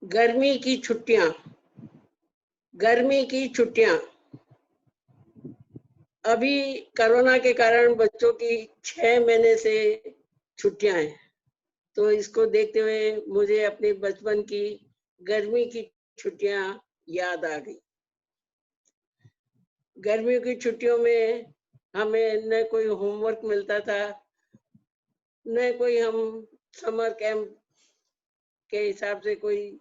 गर्मी की छुट्टियां, गर्मी की छुट्टियां। अभी कोरोना के कारण बच्चों की 6 महीने से छुट्टियां हैं, तो इसको देखते हुए मुझे अपने बचपन की गर्मी की छुट्टियां याद आ गई। गर्मियों की छुट्टियों में हमें न कोई होमवर्क मिलता था, न कोई हम समर कैंप के हिसाब से कोई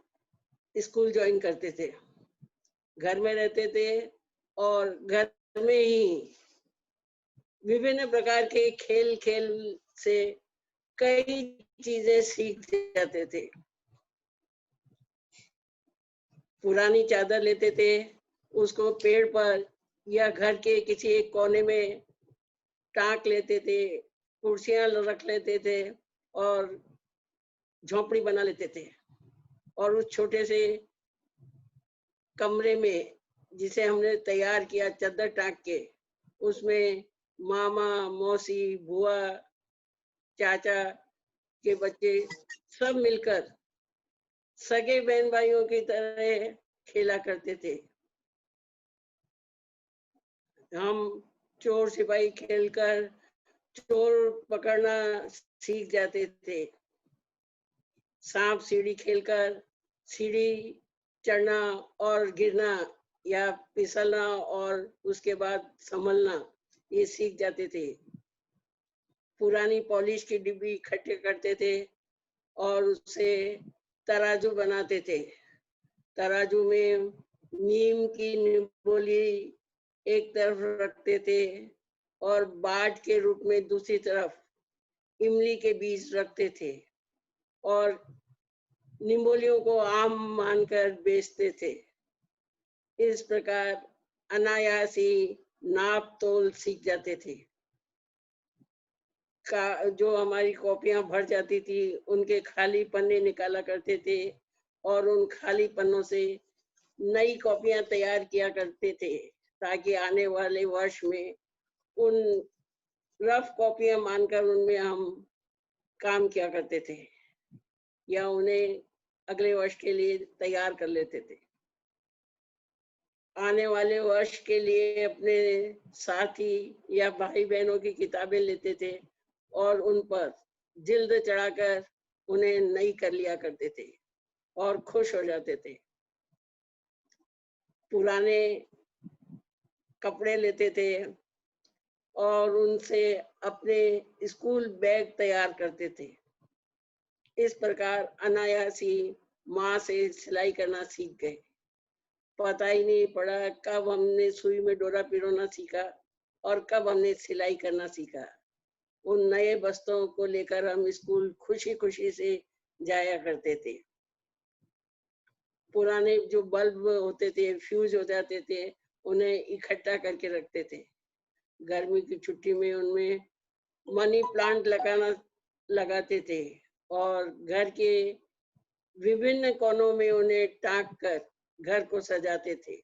स्कूल ज्वाइन करते थे। घर में रहते थे और घर में ही विभिन्न प्रकार के खेल खेल से कई चीजें सीख जाते थे। पुरानी चादर लेते थे, उसको पेड़ पर या घर के किसी एक कोने में टांक लेते थे, कुर्सियां रख लेते थे और झोपड़ी बना लेते थे। और उस छोटे से कमरे में जिसे हमने तैयार किया चादर टांक के, उसमें मामा, मौसी, बुआ, चाचा के बच्चे सब मिलकर सगे बहन भाइयों की तरह खेला करते थे। हम चोर सिपाही खेलकर चोर पकड़ना सीख जाते थे। सांप सीढ़ी खेलकर सीढ़ी चढ़ना और गिरना या फिसलना और उसके बाद संभलना, ये सीख जाते थे। पुरानी पॉलिश की डिब्बी इकट्ठे करते थे और उससे तराजू बनाते थे। तराजू में नीम की निबोली एक तरफ रखते थे और बाट के रूप में दूसरी तरफ इमली के बीज रखते थे और निम्बोलियों को आम मानकर बेचते थे। इस प्रकार अनायास ही नाप तोल सीख जाते थे। जो हमारी कॉपियां भर जाती थी, उनके खाली पन्ने निकाला करते थे और उन खाली पन्नों से नई कॉपियां तैयार किया करते थे, ताकि आने वाले वर्ष में उन रफ कॉपियां मानकर उनमें हम काम किया करते थे या उन्हें अगले वर्ष के लिए तैयार कर लेते थे। आने वाले वर्ष के लिए अपने साथी या भाई बहनों की किताबें लेते थे और उन पर जिल्द चढ़ाकर उन्हें नई कर लिया करते थे और खुश हो जाते थे। पुराने कपड़े लेते थे और उनसे अपने स्कूल बैग तैयार करते थे। इस प्रकार अनायास ही माँ से सिलाई करना सीख गए। पता ही नहीं पड़ा कब हमने सुई में डोरा पिरोना सीखा और कब हमने सिलाई करना सीखा। उन नए वस्त्रों को लेकर हम स्कूल खुशी खुशी से जाया करते थे। पुराने जो बल्ब होते थे, फ्यूज हो जाते थे, उन्हें इकट्ठा करके रखते थे। गर्मी की छुट्टी में उनमें मनी प्लांट लगाते थे और घर के विभिन्न कोनों में उन्हें टांग कर घर को सजाते थे।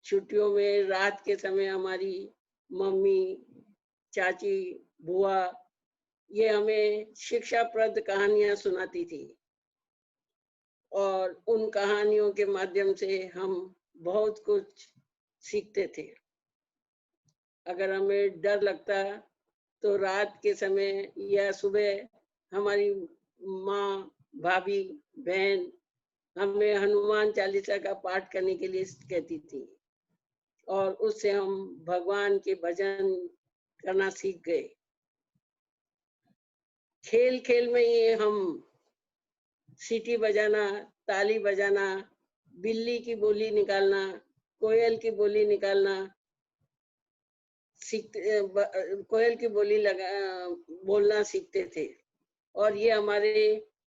छुट्टियों में रात के समय हमारी मम्मी, चाची, बुआ ये हमें शिक्षाप्रद कहानियां सुनाती थी और उन कहानियों के माध्यम से हम बहुत कुछ सीखते थे। अगर हमें डर लगता तो रात के समय या सुबह हमारी माँ, भाभी, बहन हमें हनुमान चालीसा का पाठ करने के लिए कहती थी और उससे हम भगवान के भजन करना सीख गए। खेल खेल में ही हम सीटी बजाना, ताली बजाना, बिल्ली की बोली निकालना, कोयल की बोली निकालना कोयल की बोली बोलना सीखते थे और ये हमारे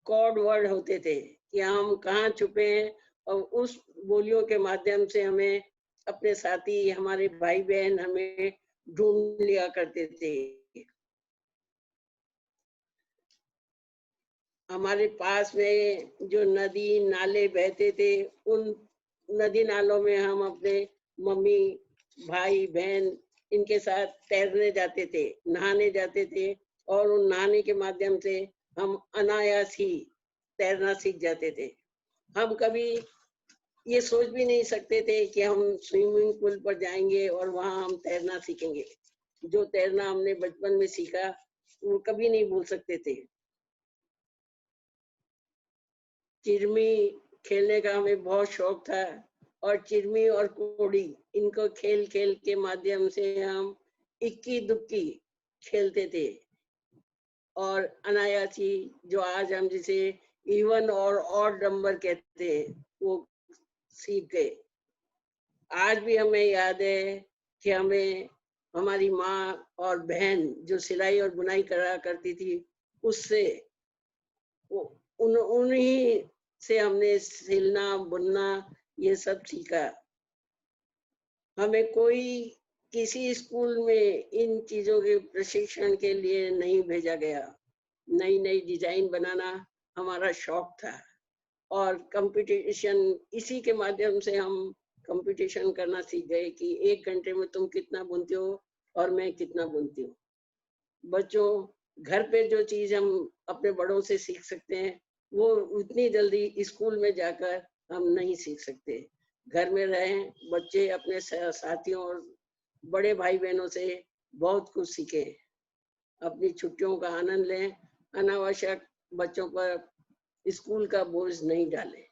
कोड वर्ड होते थे कि हम कहाँ छुपे हैं और उस बोलियों के माध्यम से हमें अपने साथी, हमारे भाई बहन हमें ढूंढ लिया करते थे। हमारे पास में जो नदी नाले बहते थे, उन नदी नालों में हम अपने मम्मी, भाई, बहन इनके साथ तैरने जाते थे, नहाने जाते थे और उन नहाने के माध्यम से हम अनायास ही तैरना सीख जाते थे। हम कभी ये सोच भी नहीं सकते थे कि हम स्विमिंग पूल पर जाएंगे और वहां हम तैरना सीखेंगे। जो तैरना हमने बचपन में सीखा वो कभी नहीं भूल सकते थे। चिरमी खेलने का हमें बहुत शौक था और चिरमी और कोड़ी इनको खेल खेल के माध्यम से हम इक्की दुक्की खेलते थे और अनायासी जो आज हम जिसे इवन और ऑड नंबर कहते हैं वो सीख गए। आज भी हमें याद है कि हमें हमारी माँ और बहन जो सिलाई और बुनाई करा करती थी उससे उन्हीं से हमने सिलना बुनना ये सब सीखा। हमें कोई किसी स्कूल में इन चीजों के प्रशिक्षण के लिए नहीं भेजा गया। नई नई डिजाइन बनाना हमारा शौक था और कंपटीशन इसी के माध्यम से हम कंपटीशन करना सीख गए कि 1 घंटे में तुम कितना बुनते हो और मैं कितना बुनती हूँ। बच्चों, घर पे जो चीज हम अपने बड़ों से सीख सकते हैं वो उतनी जल्दी स्कूल में जाकर हम नहीं सीख सकते। घर में रहें, बच्चे अपने साथियों और बड़े भाई बहनों से बहुत कुछ सीखें। अपनी छुट्टियों का आनंद लें, अनावश्यक बच्चों पर स्कूल का बोझ नहीं डालें।